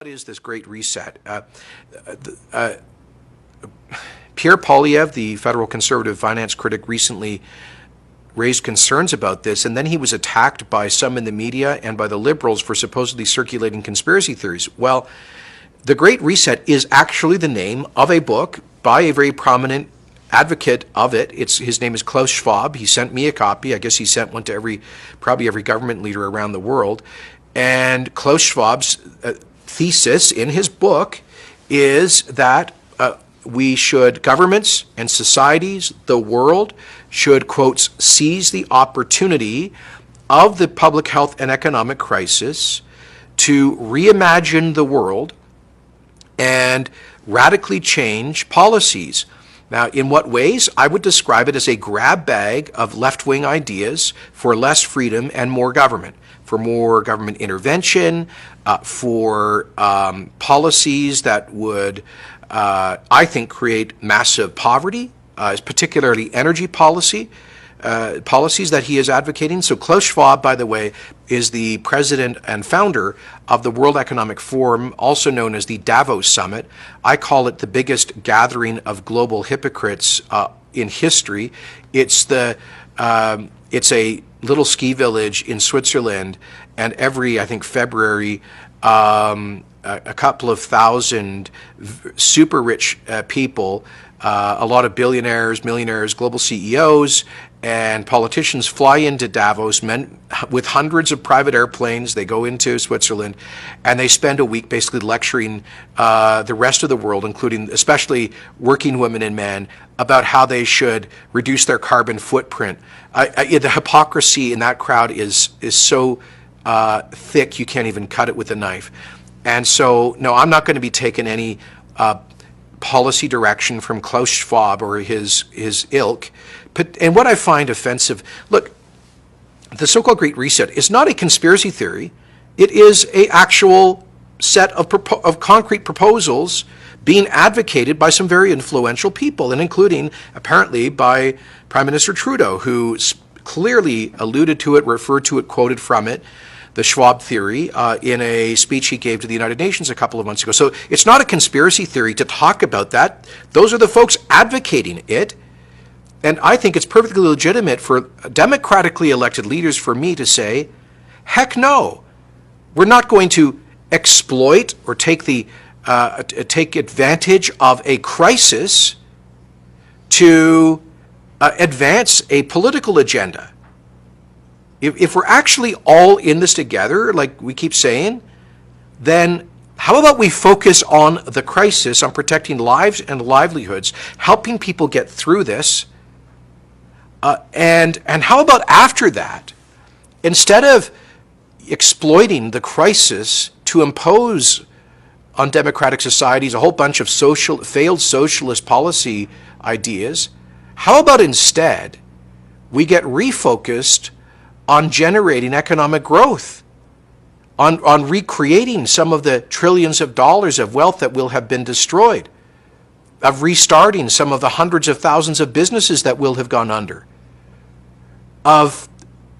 What is this Great Reset? Pierre Poilievre, the federal conservative finance critic, recently raised concerns about this, and then he was attacked by some in the media and by the Liberals for supposedly circulating conspiracy theories. Well, the Great Reset is actually the name of a book by a very prominent advocate of it. His name is Klaus Schwab. He sent me a copy. I guess he sent one to probably every government leader around the world. And Klaus Schwab's thesis in his book is that governments and societies, the world, should, quotes, seize the opportunity of the public health and economic crisis to reimagine the world and radically change policies. Now, in what ways? I would describe it as a grab bag of left-wing ideas for less freedom and more government, for more government intervention, for policies that would, I think, create massive poverty, particularly energy policies that he is advocating. So Klaus Schwab, by the way, is the president and founder of the World Economic Forum, also known as the Davos Summit. I call it the biggest gathering of global hypocrites in history. It's a little ski village in Switzerland, and every, I think, February, a couple of thousand super rich people, a lot of billionaires, millionaires, global CEOs, and politicians fly into Davos, men with hundreds of private airplanes. They go into Switzerland, and they spend a week basically lecturing the rest of the world, including especially working women and men, about how they should reduce their carbon footprint. The hypocrisy in that crowd is so thick you can't even cut it with a knife. And so, no, I'm not going to be taking any policy direction from Klaus Schwab or his ilk. And what I find offensive, look, the so-called Great Reset is not a conspiracy theory. It is an actual set of concrete proposals being advocated by some very influential people, and including, apparently, by Prime Minister Trudeau, who clearly alluded to it, referred to it, quoted from it, the Schwab theory, in a speech he gave to the United Nations a couple of months ago. So it's not a conspiracy theory to talk about that. Those are the folks advocating it. And I think it's perfectly legitimate for democratically elected leaders, for me to say, heck no, we're not going to exploit or take advantage of a crisis to advance a political agenda. If we're actually all in this together, like we keep saying, then how about we focus on the crisis, on protecting lives and livelihoods, helping people get through this, and how about after that, instead of exploiting the crisis to impose on democratic societies a whole bunch of failed socialist policy ideas, how about instead we get refocused on generating economic growth, on recreating some of the trillions of dollars of wealth that will have been destroyed, of restarting some of the hundreds of thousands of businesses that will have gone under, of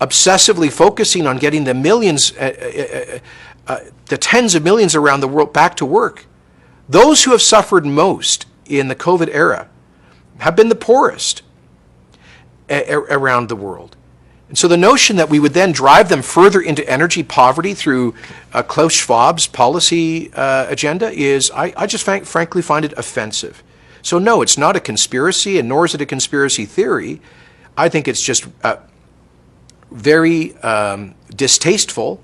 obsessively focusing on getting the millions, the tens of millions around the world back to work. Those who have suffered most in the COVID era have been the poorest around the world. And so the notion that we would then drive them further into energy poverty through Klaus Schwab's policy agenda is, I just frankly find it offensive. So no, it's not a conspiracy, and nor is it a conspiracy theory. I think it's just very distasteful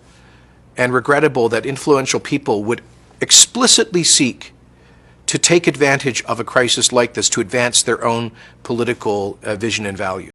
and regrettable that influential people would explicitly seek to take advantage of a crisis like this to advance their own political vision and values.